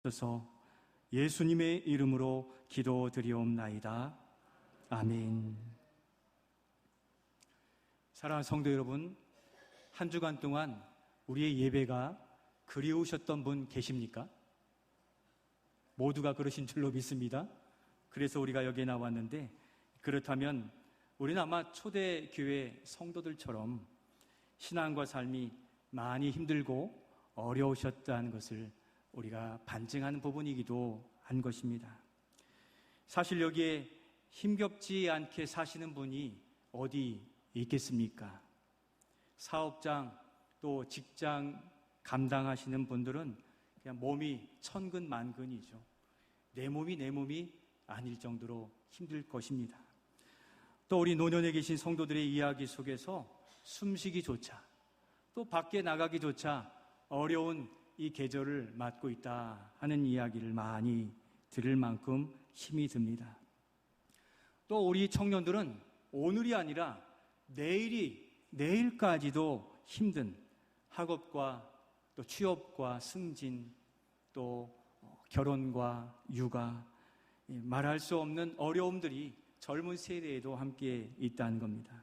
주셔서 예수님의 이름으로 기도드리옵나이다. 아멘. 사랑하는 성도 여러분, 한 주간 동안 우리의 예배가 그리우셨던 분 계십니까? 모두가 그러신 줄로 믿습니다. 그래서 우리가 여기에 나왔는데, 그렇다면 우리는 아마 초대교회 성도들처럼 신앙과 삶이 많이 힘들고 어려우셨다는 것을 우리가 반증하는 부분이기도 한 것입니다. 사실 여기에 힘겹지 않게 사시는 분이 어디 있겠습니까? 사업장 또 직장 감당하시는 분들은 그냥 몸이 천근만근이죠. 내 몸이 아닐 정도로 힘들 것입니다. 또 우리 노년에 계신 성도들의 이야기 속에서 숨쉬기조차, 또 밖에 나가기조차 어려운 이 계절을 맞고 있다 하는 이야기를 많이 들을 만큼 힘이 듭니다. 또 우리 청년들은 오늘이 아니라 내일까지도 힘든 학업과 또 취업과 승진, 또 결혼과 육아, 말할 수 없는 어려움들이 젊은 세대에도 함께 있다는 겁니다.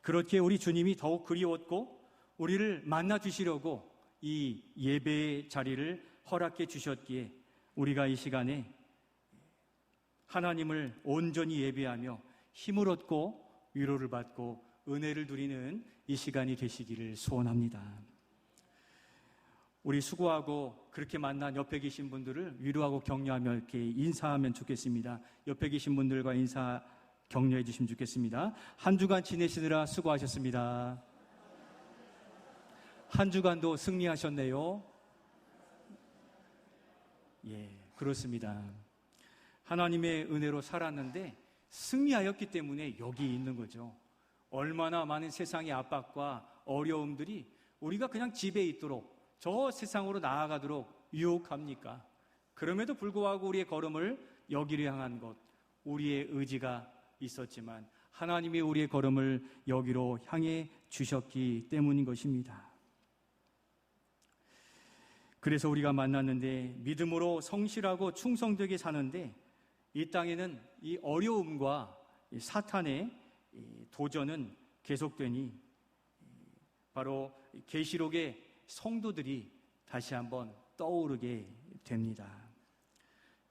그렇게 우리 주님이 더욱 그리웠고 우리를 만나 주시려고 이 예배의 자리를 허락해 주셨기에 우리가 이 시간에 하나님을 온전히 예배하며 힘을 얻고 위로를 받고 은혜를 누리는 이 시간이 되시기를 소원합니다. 우리 수고하고 그렇게 만난 옆에 계신 분들을 위로하고 격려하며 이렇게 인사하면 좋겠습니다. 옆에 계신 분들과 인사 격려해 주시면 좋겠습니다. 한 주간 지내시느라 수고하셨습니다. 한 주간도 승리하셨네요. 예, 그렇습니다. 하나님의 은혜로 살았는데 승리하였기 때문에 여기 있는 거죠. 얼마나 많은 세상의 압박과 어려움들이 우리가 그냥 집에 있도록, 저 세상으로 나아가도록 유혹합니까? 그럼에도 불구하고 우리의 걸음을 여기를 향한 것, 우리의 의지가 있었지만 하나님이 우리의 걸음을 여기로 향해 주셨기 때문인 것입니다. 그래서 우리가 만났는데 믿음으로 성실하고 충성되게 사는데 이 땅에는 이 어려움과 이 사탄의 도전은 계속되니 바로 계시록의 성도들이 다시 한번 떠오르게 됩니다.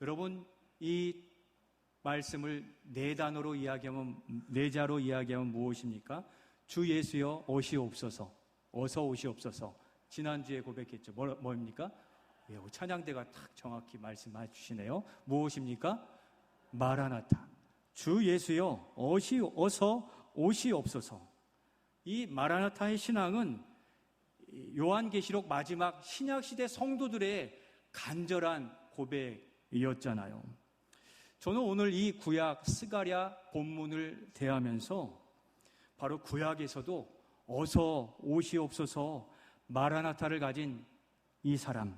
여러분, 이 말씀을 네 자로 이야기하면 무엇입니까? 주 예수여 오시옵소서, 어서 오시옵소서. 지난주에 고백했죠. 뭐입니까? 예, 찬양대가 딱 정확히 말씀해 주시네요. 무엇입니까? 마라나타. 주 예수여 어서 오시옵소서. 이 마라나타의 신앙은 요한계시록 마지막 신약시대 성도들의 간절한 고백이었잖아요. 저는 오늘 이 구약 스가랴 본문을 대하면서 바로 구약에서도 어서 오시옵소서 마라나타를 가진 이 사람,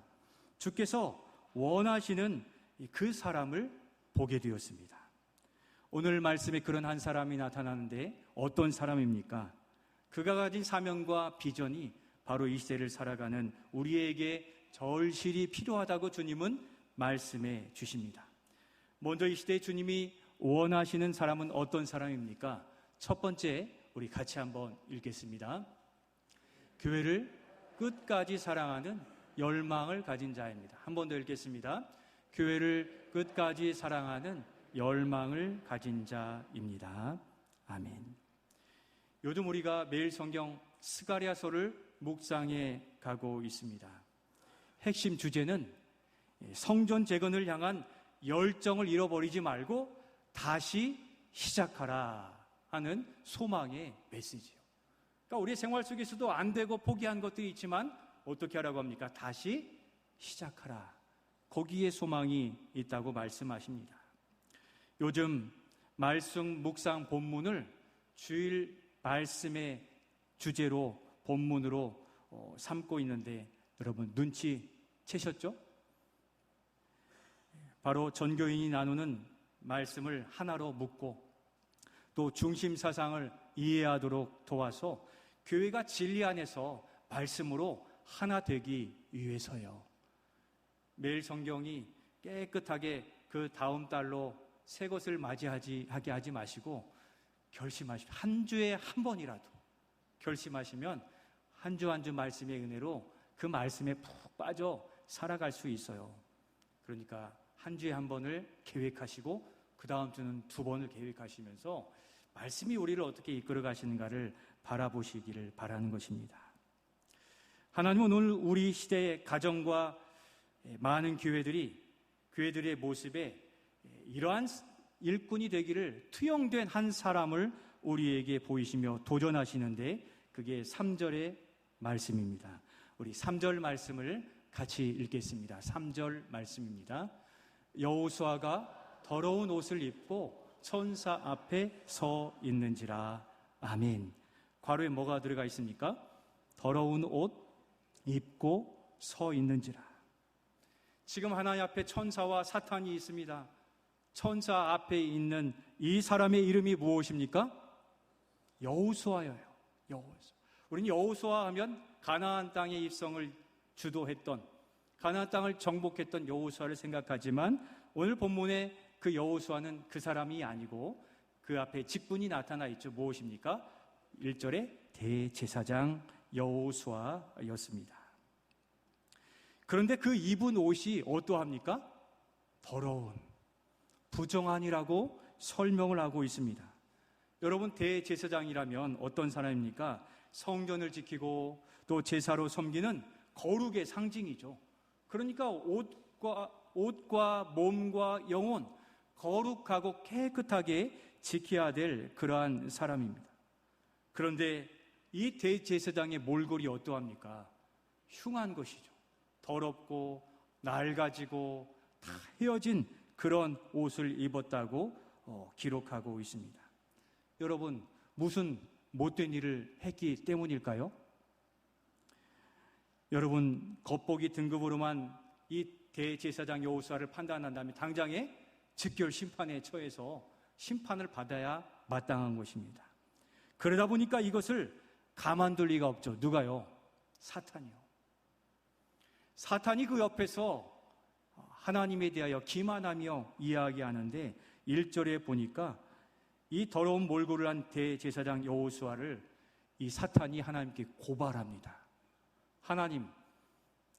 주께서 원하시는 그 사람을 보게 되었습니다. 오늘 말씀에 그런 한 사람이 나타나는데 어떤 사람입니까? 그가 가진 사명과 비전이 바로 이 시대를 살아가는 우리에게 절실히 필요하다고 주님은 말씀해 주십니다. 먼저 이 시대에 주님이 원하시는 사람은 어떤 사람입니까? 첫 번째, 우리 같이 한번 읽겠습니다. 교회를 끝까지 사랑하는 열망을 가진 자입니다. 한 번 더 읽겠습니다. 교회를 끝까지 사랑하는 열망을 가진 자입니다. 아멘. 요즘 우리가 매일 성경 스가랴서를 묵상해 가고 있습니다. 핵심 주제는 성전 재건을 향한 열정을 잃어버리지 말고 다시 시작하라 하는 소망의 메시지요. 그러니까 우리의 생활 속에서도 안 되고 포기한 것들이 있지만 어떻게 하라고 합니까? 다시 시작하라. 거기에 소망이 있다고 말씀하십니다. 요즘 말씀 묵상 본문을 주일 말씀의 주제로 본문으로 삼고 있는데 여러분 눈치 채셨죠? 바로 전교인이 나누는 말씀을 하나로 묻고 또 중심 사상을 이해하도록 도와서 교회가 진리 안에서 말씀으로 하나 되기 위해서요. 매일 성경이 깨끗하게 그 다음 달로 새 것을 맞이하게 하지 마시고 결심하십시오. 한 주에 한 번이라도 결심하시면 한 주 한 주 말씀의 은혜로 그 말씀에 푹 빠져 살아갈 수 있어요. 그러니까 한 주에 한 번을 계획하시고 그 다음 주는 두 번을 계획하시면서 말씀이 우리를 어떻게 이끌어 가시는가를 바라보시기를 바라는 것입니다. 하나님은 오늘 우리 시대의 가정과 많은 교회들의 모습에 이러한 일꾼이 되기를 투영된 한 사람을 우리에게 보이시며 도전하시는데 그게 3절의 말씀입니다. 우리 3절 말씀을 같이 읽겠습니다. 3절 말씀입니다. 여호수아가 더러운 옷을 입고 천사 앞에 서 있는지라. 아멘. 괄호에 뭐가 들어가 있습니까? 더러운 옷 입고 서 있는지라. 지금 하나님 앞에 천사와 사탄이 있습니다. 천사 앞에 있는 이 사람의 이름이 무엇입니까? 여호수아예요. 여호수아. 우리는 여호수아 하면 가나안 땅의 입성을 주도했던, 가나안 땅을 정복했던 여호수아를 생각하지만 오늘 본문에 그 여호수아는 그 사람이 아니고 그 앞에 직분이 나타나 있죠. 무엇입니까? 1절에 대제사장 여호수아였습니다. 그런데 그 입은 옷이 어떠합니까? 더러운, 부정한이라고 설명을 하고 있습니다. 여러분, 대제사장이라면 어떤 사람입니까? 성전을 지키고 또 제사로 섬기는 거룩의 상징이죠. 그러니까 옷과 몸과 영혼 거룩하고 깨끗하게 지켜야 될 그러한 사람입니다. 그런데 이 대제사장의 몰골이 어떠합니까? 흉한 것이죠. 더럽고 낡아지고 다 헤어진 그런 옷을 입었다고 기록하고 있습니다. 여러분, 무슨 못된 일을 했기 때문일까요? 여러분, 겉보기 등급으로만 이 대제사장 여호수아를 판단한다면 당장에 즉결 심판에 처해서 심판을 받아야 마땅한 것입니다. 그러다 보니까 이것을 가만둘 리가 없죠. 누가요? 사탄이요. 사탄이 그 옆에서 하나님에 대하여 기만하며 이야기하는데 1절에 보니까 이 더러운 몰골을 한 대제사장 여호수아를 이 사탄이 하나님께 고발합니다. 하나님,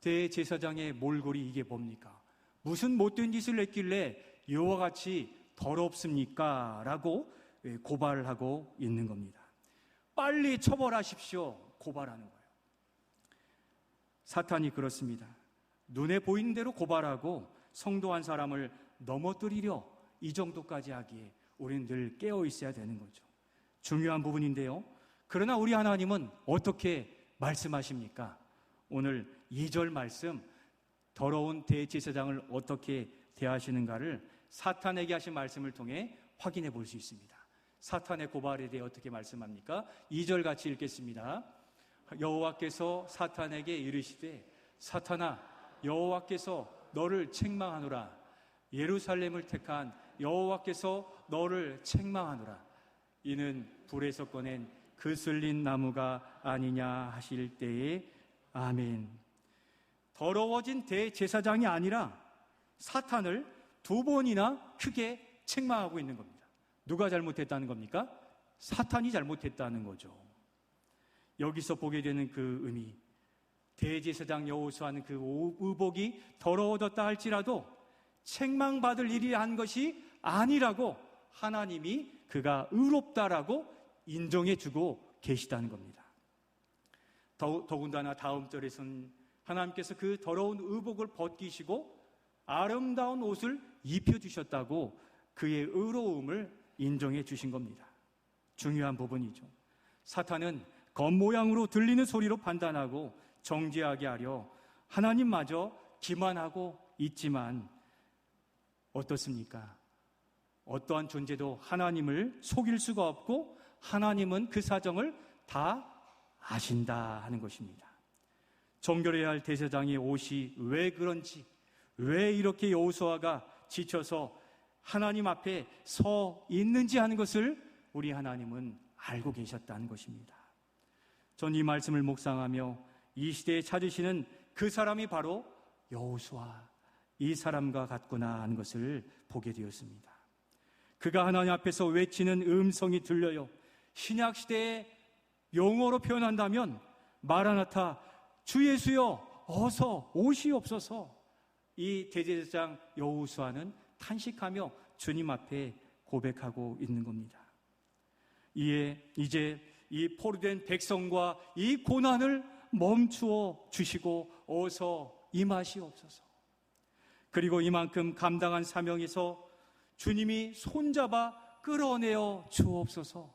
대제사장의 몰골이 이게 뭡니까? 무슨 못된 짓을 했길래 이와 같이 더럽습니까? 라고 고발을 하고 있는 겁니다. 빨리 처벌하십시오. 고발하는 거예요. 사탄이 그렇습니다. 눈에 보이는 대로 고발하고 성도 한 사람을 넘어뜨리려 이 정도까지 하기에 우리는 늘 깨어 있어야 되는 거죠. 중요한 부분인데요. 그러나 우리 하나님은 어떻게 말씀하십니까? 오늘 2절 말씀, 더러운 대제사장을 어떻게 대하시는가를 사탄에게 하신 말씀을 통해 확인해 볼 수 있습니다. 사탄의 고발에 대해 어떻게 말씀합니까? 2절 같이 읽겠습니다. 여호와께서 사탄에게 이르시되 사탄아, 여호와께서 너를 책망하노라. 예루살렘을 택한 여호와께서 너를 책망하노라. 이는 불에서 꺼낸 그슬린 나무가 아니냐 하실 때에 아멘. 더러워진 대제사장이 아니라 사탄을 두 번이나 크게 책망하고 있는 겁니다. 누가 잘못했다는 겁니까? 사탄이 잘못했다는 거죠. 여기서 보게 되는 그 의미, 대제사장 여호수아는 그 의복이 더러워졌다 할지라도 책망받을 일이 한 것이 아니라고 하나님이 그가 의롭다라고 인정해주고 계시다는 겁니다. 더군다나 다음 절에서는 하나님께서 그 더러운 의복을 벗기시고 아름다운 옷을 입혀주셨다고 그의 의로움을 인정해 주신 겁니다. 중요한 부분이죠. 사탄은 겉모양으로 들리는 소리로 판단하고 정죄하게 하려 하나님마저 기만하고 있지만 어떻습니까? 어떠한 존재도 하나님을 속일 수가 없고 하나님은 그 사정을 다 아신다 하는 것입니다. 정결해야 할 대제사장의 옷이 왜 그런지, 왜 이렇게 여호수아가 지쳐서 하나님 앞에 서 있는지 하는 것을 우리 하나님은 알고 계셨다는 것입니다. 전 이 말씀을 묵상하며 이 시대에 찾으시는 그 사람이 바로 여호수아, 이 사람과 같구나 하는 것을 보게 되었습니다. 그가 하나님 앞에서 외치는 음성이 들려요. 신약시대의 용어로 표현한다면 마라나타, 주 예수여 어서 오시옵소서. 이 대제사장 여호수아는 탄식하며 주님 앞에 고백하고 있는 겁니다. 이에 이제 이 포로된 백성과 이 고난을 멈추어 주시고 어서 임하시옵소서. 그리고 이만큼 감당한 사명에서 주님이 손잡아 끌어내어 주옵소서,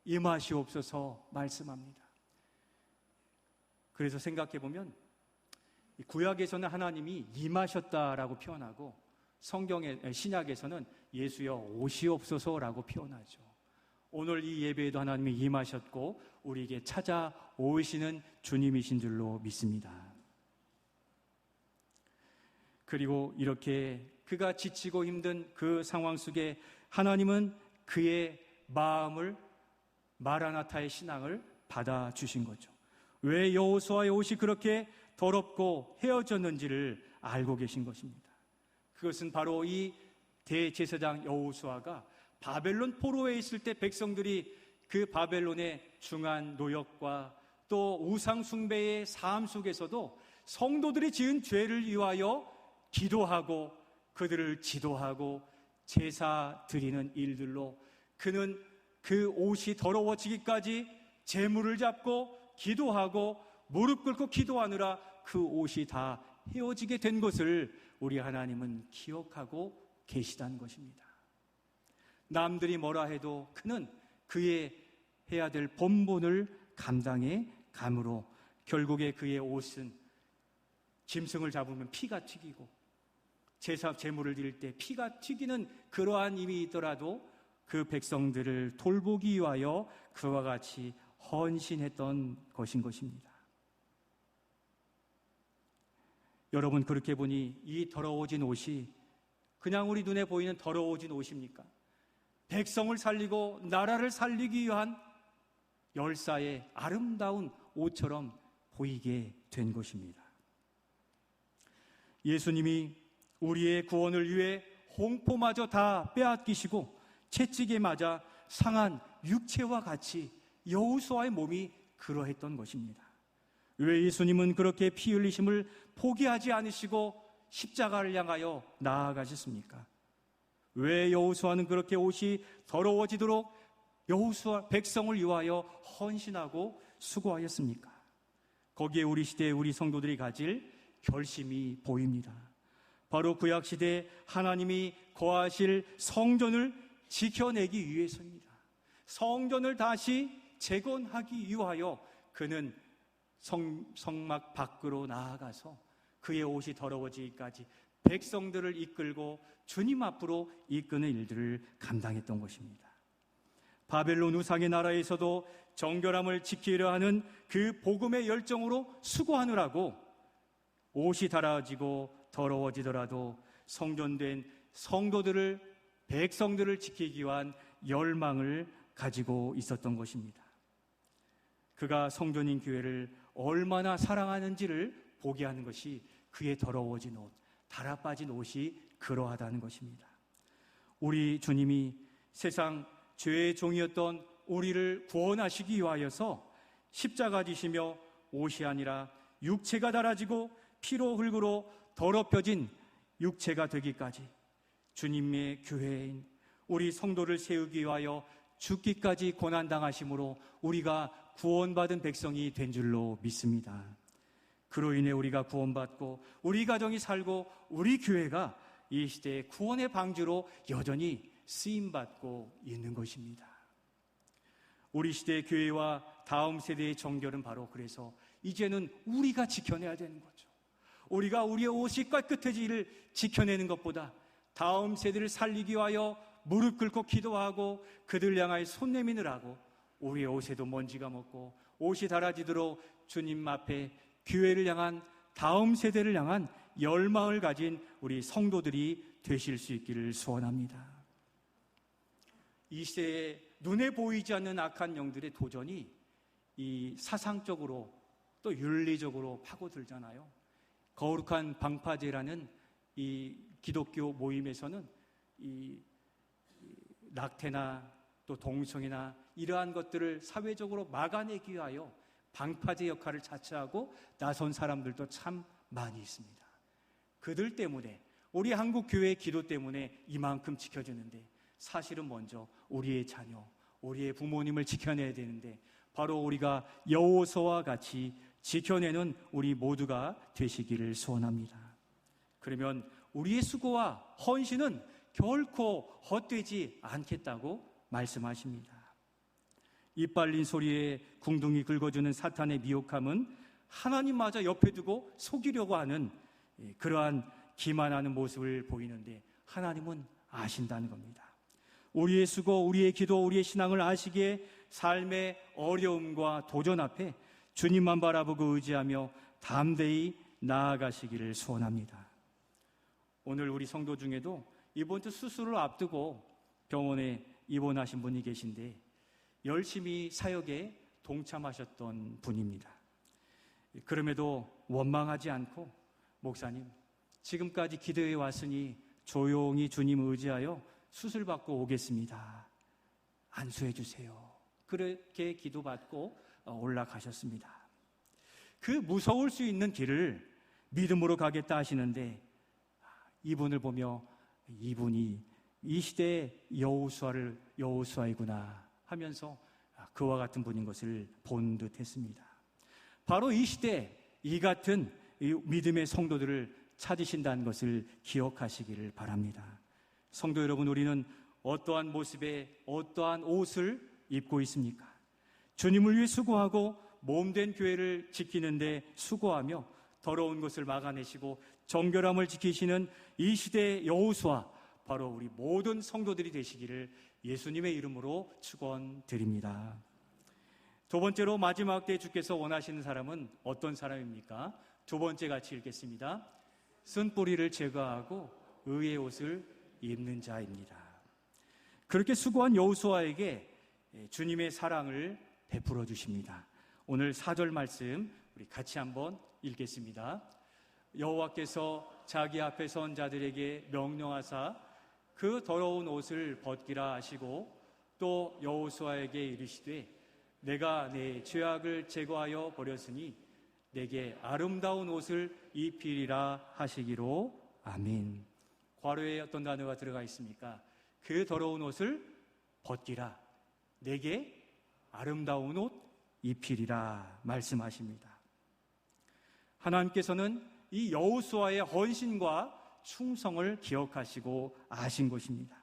임하시옵소서 말씀합니다. 그래서 생각해보면 구약에서는 하나님이 임하셨다라고 표현하고 신약에서는 예수여 오시옵소서라고 표현하죠. 오늘 이 예배에도 하나님이 임하셨고 우리에게 찾아오시는 주님이신 줄로 믿습니다. 그리고 이렇게 그가 지치고 힘든 그 상황 속에 하나님은 그의 마음을, 마라나타의 신앙을 받아주신 거죠. 왜 여호수아의 옷이 그렇게 더럽고 헤어졌는지를 알고 계신 것입니다. 그것은 바로 이 대제사장 여호수아가 바벨론 포로에 있을 때 백성들이 그 바벨론의 중한 노역과 또 우상 숭배의 삶 속에서도 성도들이 지은 죄를 위하여 기도하고 그들을 지도하고 제사 드리는 일들로 그는 그 옷이 더러워지기까지 제물을 잡고 기도하고 무릎 꿇고 기도하느라 그 옷이 다 헤어지게 된 것을 우리 하나님은 기억하고 계시다는 것입니다. 남들이 뭐라 해도 그는 그의 해야 될 본분을 감당해 감으로 결국에 그의 옷은 짐승을 잡으면 피가 튀기고 제물을 드릴 때 피가 튀기는 그러한 힘이 있더라도 그 백성들을 돌보기 위하여 그와 같이 헌신했던 것인 것입니다. 여러분, 그렇게 보니 이 더러워진 옷이 그냥 우리 눈에 보이는 더러워진 옷입니까? 백성을 살리고 나라를 살리기 위한 열사의 아름다운 옷처럼 보이게 된 것입니다. 예수님이 우리의 구원을 위해 홍포마저 다 빼앗기시고 채찍에 맞아 상한 육체와 같이 여호수아의 몸이 그러했던 것입니다. 왜 예수님은 그렇게 피 흘리심을 포기하지 않으시고 십자가를 향하여 나아가셨습니까? 왜 여호수아는 그렇게 옷이 더러워지도록 여호수아 백성을 위하여 헌신하고 수고하였습니까? 거기에 우리 시대의 우리 성도들이 가질 결심이 보입니다. 바로 구약시대에 하나님이 거하실 성전을 지켜내기 위해서입니다. 성전을 다시 재건하기 위하여 그는 성막 밖으로 나아가서 그의 옷이 더러워지기까지 백성들을 이끌고 주님 앞으로 이끄는 일들을 감당했던 것입니다. 바벨론 우상의 나라에서도 정결함을 지키려 하는 그 복음의 열정으로 수고하느라고 옷이 닳아지고 더러워지더라도 성전된 성도들을, 백성들을 지키기 위한 열망을 가지고 있었던 것입니다. 그가 성전인 교회를 얼마나 사랑하는지를 보게 하는 것이 그의 더러워진 옷, 닳아빠진 옷이 그러하다는 것입니다. 우리 주님이 세상 죄의 종이었던 우리를 구원하시기 위하여서 십자가 지시며 옷이 아니라 육체가 닳아지고 피로 흙으로 더럽혀진 육체가 되기까지 주님의 교회인 우리 성도를 세우기 위하여 죽기까지 고난당하심으로 우리가 구원받은 백성이 된 줄로 믿습니다. 그로 인해 우리가 구원받고 우리 가정이 살고 우리 교회가 이 시대의 구원의 방주로 여전히 쓰임받고 있는 것입니다. 우리 시대의 교회와 다음 세대의 정결은 바로 그래서 이제는 우리가 지켜내야 되는 거죠. 우리가 우리의 옷이 깨끗해지기를 지켜내는 것보다 다음 세대를 살리기 위하여 무릎 꿇고 기도하고 그들 향하여 손 내미느라고 우리의 옷에도 먼지가 묻고 옷이 닳아지도록 주님 앞에 교회를 향한, 다음 세대를 향한 열망을 가진 우리 성도들이 되실 수 있기를 소원합니다. 이 시대에 눈에 보이지 않는 악한 영들의 도전이 이 사상적으로 또 윤리적으로 파고들잖아요. 거룩한 방파제라는 이 기독교 모임에서는 이 낙태나 또 동성애나 이러한 것들을 사회적으로 막아내기 위하여 방파제 역할을 자처하고 나선 사람들도 참 많이 있습니다. 그들 때문에, 우리 한국 교회의 기도 때문에 이만큼 지켜지는데, 사실은 먼저 우리의 자녀, 우리의 부모님을 지켜내야 되는데, 바로 우리가 여호수아와 같이 지켜내는 우리 모두가 되시기를 소원합니다. 그러면 우리의 수고와 헌신은 결코 헛되지 않겠다고 말씀하십니다. 이빨린 소리에 궁둥이 긁어주는 사탄의 미혹함은 하나님마저 옆에 두고 속이려고 하는 그러한 기만하는 모습을 보이는데, 하나님은 아신다는 겁니다. 우리의 수고, 우리의 기도, 우리의 신앙을 아시기에 삶의 어려움과 도전 앞에 주님만 바라보고 의지하며 담대히 나아가시기를 소원합니다. 오늘 우리 성도 중에도 이번 주 수술을 앞두고 병원에 입원하신 분이 계신데, 열심히 사역에 동참하셨던 분입니다. 그럼에도 원망하지 않고, 목사님, 지금까지 기도해 왔으니 조용히 주님 의지하여 수술받고 오겠습니다. 안수해 주세요. 그렇게 기도받고 올라가셨습니다. 그 무서울 수 있는 길을 믿음으로 가겠다 하시는데, 이분을 보며 이분이 이 시대의 여호수아이구나 하면서 그와 같은 분인 것을 본 듯 했습니다. 바로 이 시대 이 같은 믿음의 성도들을 찾으신다는 것을 기억하시기를 바랍니다. 성도 여러분, 우리는 어떠한 모습에 어떠한 옷을 입고 있습니까? 주님을 위해 수고하고 몸된 교회를 지키는데 수고하며 더러운 것을 막아내시고 정결함을 지키시는 이 시대의 여호수아, 바로 우리 모든 성도들이 되시기를 예수님의 이름으로 축원드립니다. 두 번째로, 마지막 때 주께서 원하시는 사람은 어떤 사람입니까? 두 번째 같이 읽겠습니다. 쓴뿌리를 제거하고 의의 옷을 입는 자입니다. 그렇게 수고한 여호수아에게 주님의 사랑을 베풀어 주십니다. 오늘 4절 말씀 우리 같이 한번 읽겠습니다. 여호와께서 자기 앞에 선 자들에게 명령하사 그 더러운 옷을 벗기라 하시고, 또 여호수아에게 이르시되 내가 내 죄악을 제거하여 버렸으니 내게 아름다운 옷을 입히리라 하시기로. 아멘. 괄호에 어떤 단어가 들어가 있습니까? 그 더러운 옷을 벗기라, 내게 아름다운 옷 입히리라 말씀하십니다. 하나님께서는 이 여호수아의 헌신과 충성을 기억하시고 아신 것입니다.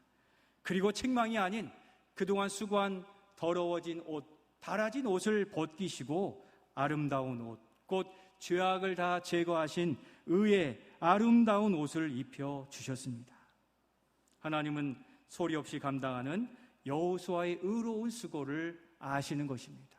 그리고 책망이 아닌 그동안 수고한 더러워진 옷, 닳아진 옷을 벗기시고 아름다운 옷, 곧 죄악을 다 제거하신 의의 아름다운 옷을 입혀 주셨습니다. 하나님은 소리 없이 감당하는 여호수아의 의로운 수고를 아시는 것입니다.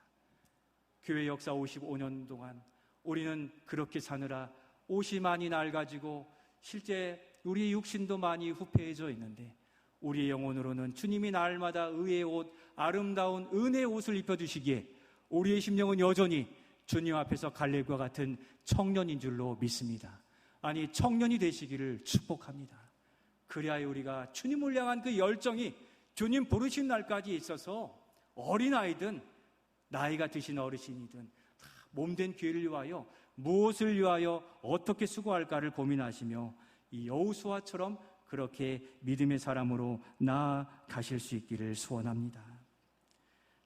교회 역사 55년 동안 우리는 그렇게 사느라 옷이 많이 낡아지고 실제 우리의 육신도 많이 후패해져 있는데, 우리의 영혼으로는 주님이 날마다 의의 옷, 아름다운 은혜의 옷을 입혀주시기에 우리의 심령은 여전히 주님 앞에서 갈렙과 같은 청년인 줄로 믿습니다. 아니, 청년이 되시기를 축복합니다. 그리하여 우리가 주님을 향한 그 열정이 주님 부르신 날까지 있어서 어린아이든 나이가 드신 어르신이든 몸된 교회를 위하여 무엇을 위하여 어떻게 수고할까를 고민하시며 이 여호수아처럼 그렇게 믿음의 사람으로 나아가실 수 있기를 소원합니다.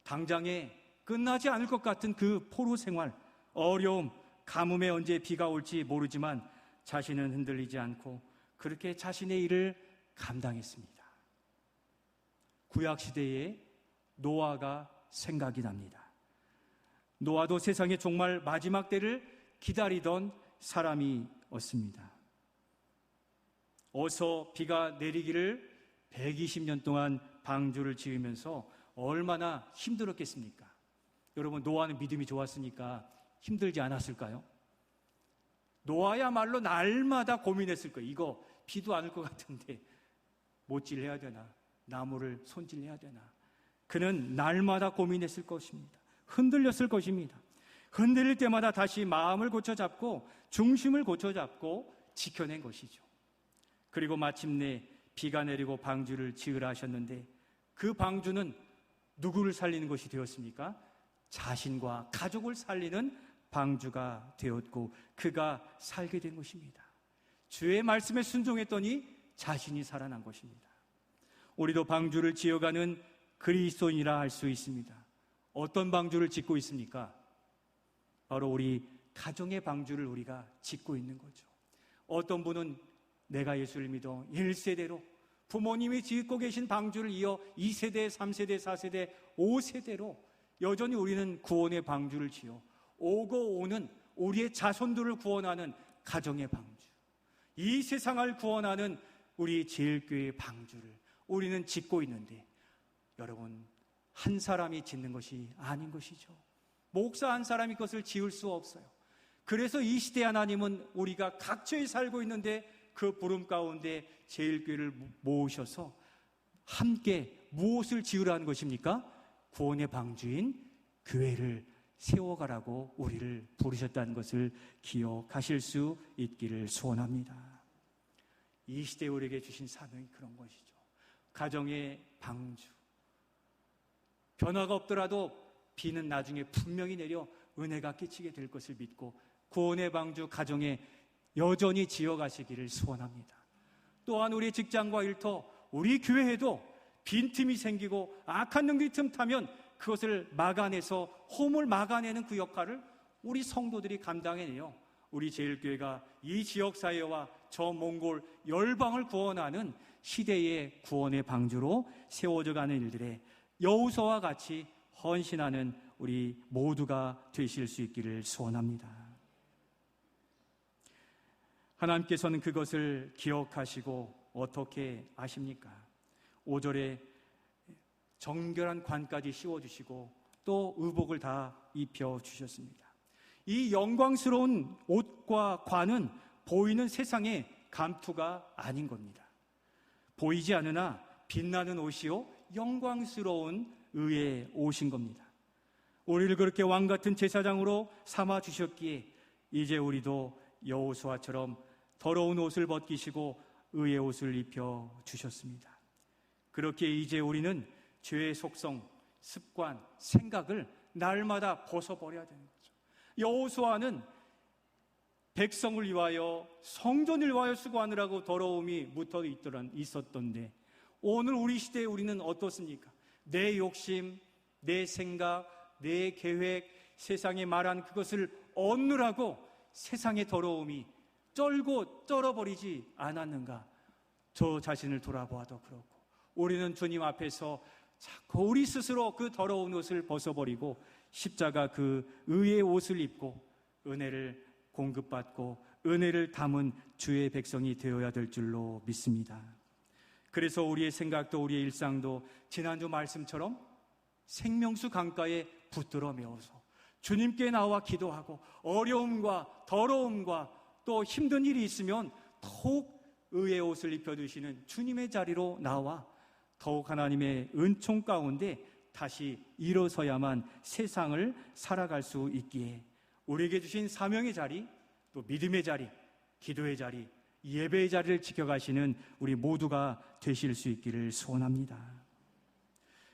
당장에 끝나지 않을 것 같은 그 포로 생활, 어려움, 가뭄에 언제 비가 올지 모르지만 자신은 흔들리지 않고 그렇게 자신의 일을 감당했습니다. 구약시대의 노아가 생각이 납니다. 노아도 세상의 종말 마지막 때를 기다리던 사람이었습니다. 어서 비가 내리기를 120년 동안 방주를 지으면서 얼마나 힘들었겠습니까? 여러분, 노아는 믿음이 좋았으니까 힘들지 않았을까요? 노아야말로 날마다 고민했을 거예요. 이거 비도 안 올 것 같은데 못질해야 되나? 나무를 손질해야 되나? 그는 날마다 고민했을 것입니다. 흔들렸을 것입니다. 흔들릴 때마다 다시 마음을 고쳐잡고 중심을 고쳐잡고 지켜낸 것이죠. 그리고 마침내 비가 내리고 방주를 지으라 하셨는데 그 방주는 누구를 살리는 것이 되었습니까? 자신과 가족을 살리는 방주가 되었고 그가 살게 된 것입니다. 주의 말씀에 순종했더니 자신이 살아난 것입니다. 우리도 방주를 지어가는 그리스도인이라 할 수 있습니다. 어떤 방주를 짓고 있습니까? 바로 우리 가정의 방주를 우리가 짓고 있는 거죠. 어떤 분은 내가 예수를 믿어 1세대로 부모님이 짓고 계신 방주를 이어 2세대, 3세대, 4세대, 5세대로 여전히 우리는 구원의 방주를 지어 오고 오는 우리의 자손들을 구원하는 가정의 방주, 이 세상을 구원하는 우리 제일교회의 방주를 우리는 짓고 있는데 여러분, 한 사람이 짓는 것이 아닌 것이죠. 목사 한 사람이 그것을 지을 수 없어요. 그래서 이 시대 하나님은 우리가 각처에 살고 있는데 그 부름 가운데 제일교회를 모으셔서 함께 무엇을 지으라는 것입니까? 구원의 방주인 교회를 세워가라고 우리를 부르셨다는 것을 기억하실 수 있기를 소원합니다. 이 시대에 우리에게 주신 사명이 그런 것이죠. 가정의 방주. 변화가 없더라도 비는 나중에 분명히 내려 은혜가 끼치게 될 것을 믿고 구원의 방주 가정에 여전히 지어가시기를 소원합니다. 또한 우리 직장과 일터, 우리 교회에도 빈틈이 생기고 악한 능력이 틈타면 그것을 막아내서 홈을 막아내는 그 역할을 우리 성도들이 감당해내요. 우리 제일교회가 이 지역사회와 저 몽골 열방을 구원하는 시대의 구원의 방주로 세워져 가는 일들에 여호수아와 같이 헌신하는 우리 모두가 되실 수 있기를 소원합니다. 하나님께서는 그것을 기억하시고 어떻게 아십니까? 5절에 정결한 관까지 씌워주시고 또 의복을 다 입혀주셨습니다. 이 영광스러운 옷과 관은 보이는 세상의 감투가 아닌 겁니다. 보이지 않으나 빛나는 옷이요 영광스러운 의의 옷인 겁니다. 우리를 그렇게 왕같은 제사장으로 삼아주셨기에 이제 우리도 여호수아처럼 더러운 옷을 벗기시고 의의 옷을 입혀주셨습니다. 그렇게 이제 우리는 죄의 속성, 습관, 생각을 날마다 벗어버려야 되는 거죠. 여호수아는 백성을 위하여 성전을 위하여 수고하느라고 더러움이 묻어 있었던데 오늘 우리 시대에 우리는 어떻습니까? 내 욕심, 내 생각, 내 계획, 세상에 말한 그것을 얻느라고 세상의 더러움이 쩔고 쩔어버리지 않았는가? 저 자신을 돌아보아도 그렇고 우리는 주님 앞에서 자꾸 우리 스스로 그 더러운 옷을 벗어버리고 십자가 그 의의 옷을 입고 은혜를 공급받고 은혜를 담은 주의 백성이 되어야 될 줄로 믿습니다. 그래서 우리의 생각도 우리의 일상도 지난주 말씀처럼 생명수 강가에 붙들어 메워서 주님께 나와 기도하고 어려움과 더러움과 또 힘든 일이 있으면 더욱 의의 옷을 입혀주시는 주님의 자리로 나와 더욱 하나님의 은총 가운데 다시 일어서야만 세상을 살아갈 수 있기에 우리에게 주신 사명의 자리, 또 믿음의 자리, 기도의 자리, 예배의 자리를 지켜가시는 우리 모두가 되실 수 있기를 소원합니다.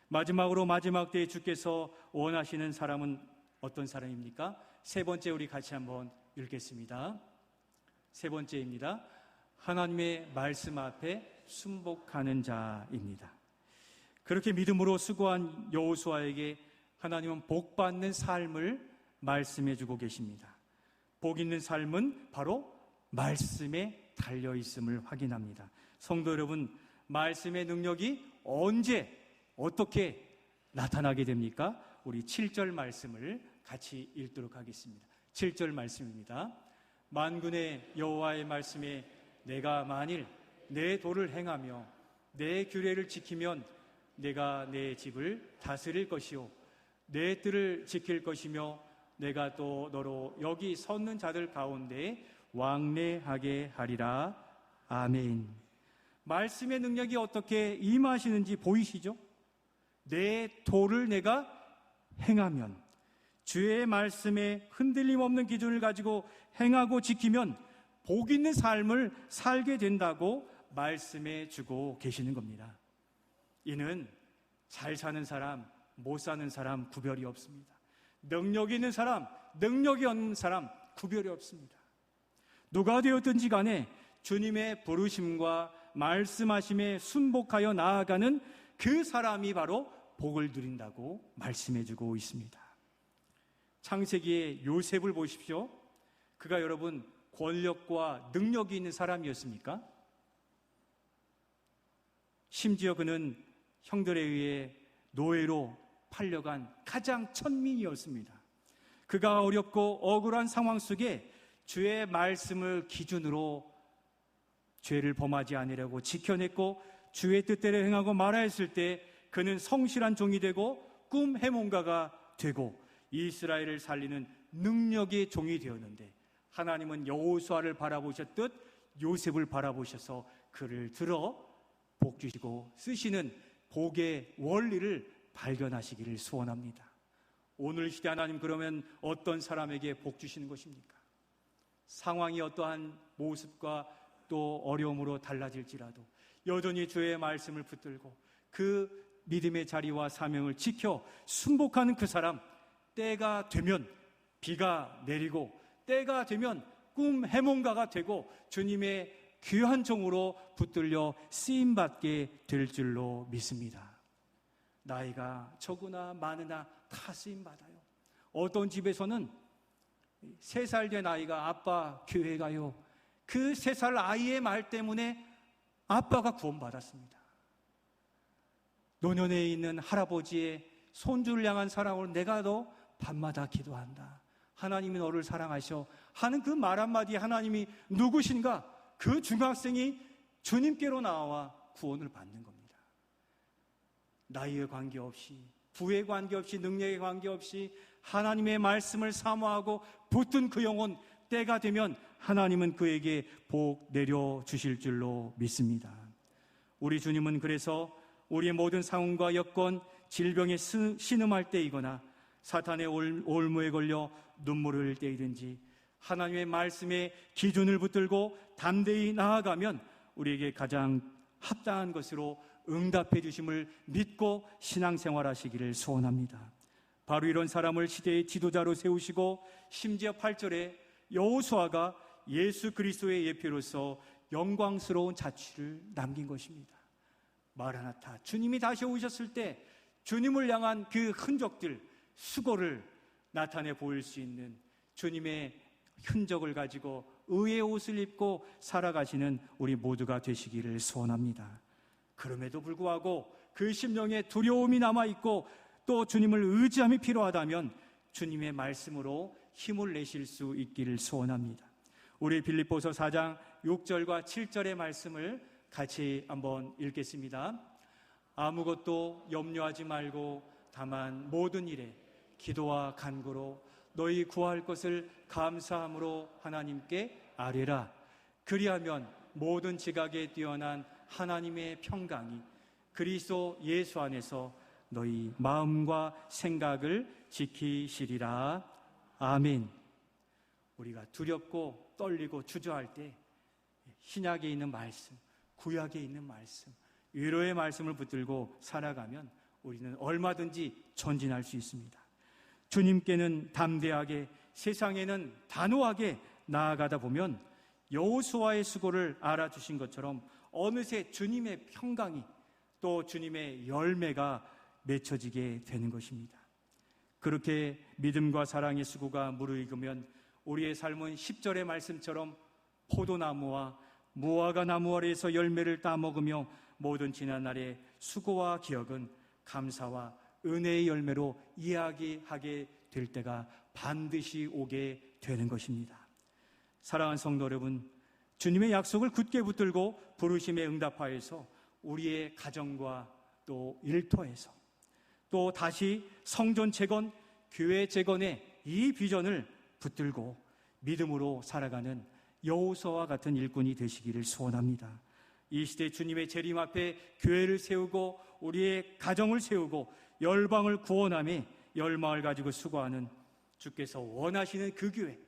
마지막으로 마지막 때에 주께서 원하시는 사람은 어떤 사람입니까? 세 번째 우리 같이 한번 읽겠습니다. 세 번째입니다. 하나님의 말씀 앞에 순복하는 자입니다. 그렇게 믿음으로 수고한 여호수아에게 하나님은 복받는 삶을 말씀해주고 계십니다. 복 있는 삶은 바로 말씀에 달려있음을 확인합니다. 성도 여러분, 말씀의 능력이 언제 어떻게 나타나게 됩니까? 우리 7절 말씀을 같이 읽도록 하겠습니다. 7절 말씀입니다. 만군의 여호와의 말씀에 내가 만일 내 도를 행하며 내 규례를 지키면 내가 내 집을 다스릴 것이요 내 뜰을 지킬 것이며 내가 또 너로 여기 섰는 자들 가운데 왕래하게 하리라. 아멘. 말씀의 능력이 어떻게 임하시는지 보이시죠? 내 도를 내가 행하면, 주의 말씀에 흔들림 없는 기준을 가지고 행하고 지키면 복 있는 삶을 살게 된다고 말씀해 주고 계시는 겁니다. 이는 잘 사는 사람, 못 사는 사람 구별이 없습니다. 능력이 있는 사람, 능력이 없는 사람 구별이 없습니다. 누가 되었든지 간에 주님의 부르심과 말씀하심에 순복하여 나아가는 그 사람이 바로 복을 누린다고 말씀해 주고 있습니다. 창세기의 요셉을 보십시오. 그가 여러분 권력과 능력이 있는 사람이었습니까? 심지어 그는 형들에 의해 노예로 팔려간 가장 천민이었습니다. 그가 어렵고 억울한 상황 속에 주의 말씀을 기준으로 죄를 범하지 않으려고 지켜냈고 주의 뜻대로 행하고 말하였을 때 그는 성실한 종이 되고 꿈 해몽가가 되고 이스라엘을 살리는 능력의 종이 되었는데, 하나님은 여호수아를 바라보셨듯 요셉을 바라보셔서 그를 들어 복 주시고 쓰시는 복의 원리를 발견하시기를 소원합니다. 오늘 시대 하나님 그러면 어떤 사람에게 복 주시는 것입니까? 상황이 어떠한 모습과 또 어려움으로 달라질지라도 여전히 주의 말씀을 붙들고 그 믿음의 자리와 사명을 지켜 순복하는 그 사람, 때가 되면 비가 내리고 때가 되면 꿈 해몽가가 되고 주님의 귀한 종으로 붙들려 쓰임받게 될 줄로 믿습니다. 나이가 적으나 많으나 다 쓰임받아요. 어떤 집에서는 3살 된 아이가 아빠 교회 가요. 그 3살 아이의 말 때문에 아빠가 구원받았습니다. 노년에 있는 할아버지의 손주를 향한 사랑으로 내가 너 밤마다 기도한다. 하나님이 너를 사랑하셔 하는 그 말 한마디에 하나님이 누구신가? 그 중학생이 주님께로 나와 구원을 받는 겁니다. 나이에 관계없이, 부에 관계없이, 능력에 관계없이 하나님의 말씀을 사모하고 붙든 그 영혼, 때가 되면 하나님은 그에게 복 내려주실 줄로 믿습니다. 우리 주님은 그래서 우리의 모든 상황과 여건, 질병에 신음할 때이거나 사탄의 올무에 걸려 눈물을 흘릴 때이든지 하나님의 말씀에 기준을 붙들고 담대히 나아가면 우리에게 가장 합당한 것으로 응답해 주심을 믿고 신앙생활하시기를 소원합니다. 바로 이런 사람을 시대의 지도자로 세우시고 심지어 8절에 여호수아가 예수 그리스도의 예표로서 영광스러운 자취를 남긴 것입니다. 마라나타, 주님이 다시 오셨을 때 주님을 향한 그 흔적들, 수고를 나타내 보일 수 있는 주님의 흔적을 가지고 의의 옷을 입고 살아가시는 우리 모두가 되시기를 소원합니다. 그럼에도 불구하고 그 심령에 두려움이 남아있고 또 주님을 의지함이 필요하다면 주님의 말씀으로 힘을 내실 수 있기를 소원합니다. 우리 빌립보서 4장 6절과 7절의 말씀을 같이 한번 읽겠습니다. 아무것도 염려하지 말고 다만 모든 일에 기도와 간구로 너희 구할 것을 감사함으로 하나님께 아뢰라. 그리하면 모든 지각에 뛰어난 하나님의 평강이 그리스도 예수 안에서 너희 마음과 생각을 지키시리라. 아멘. 우리가 두렵고 떨리고 주저할 때 신약에 있는 말씀, 구약에 있는 말씀, 위로의 말씀을 붙들고 살아가면 우리는 얼마든지 전진할 수 있습니다. 주님께는 담대하게, 세상에는 단호하게 나아가다 보면 여호수아의 수고를 알아주신 것처럼 어느새 주님의 평강이 또 주님의 열매가 맺혀지게 되는 것입니다. 그렇게 믿음과 사랑의 수고가 무르익으면 우리의 삶은 10절의 말씀처럼 포도나무와 무화과 나무 아래에서 열매를 따먹으며 모든 지난날의 수고와 기억은 감사와 은혜의 열매로 이야기하게 될 때가 반드시 오게 되는 것입니다. 사랑하는 성도 여러분, 주님의 약속을 굳게 붙들고 부르심에 응답하여서 우리의 가정과 또 일터에서 또 다시 성전 재건, 교회 재건의 이 비전을 붙들고 믿음으로 살아가는 여호수아와 같은 일꾼이 되시기를 소원합니다. 이 시대 주님의 재림 앞에 교회를 세우고 우리의 가정을 세우고 열방을 구원하며 열망을 가지고 수고하는 주께서 원하시는 그 교회,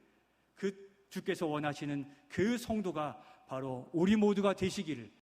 주께서 원하시는 그 성도가 바로 우리 모두가 되시기를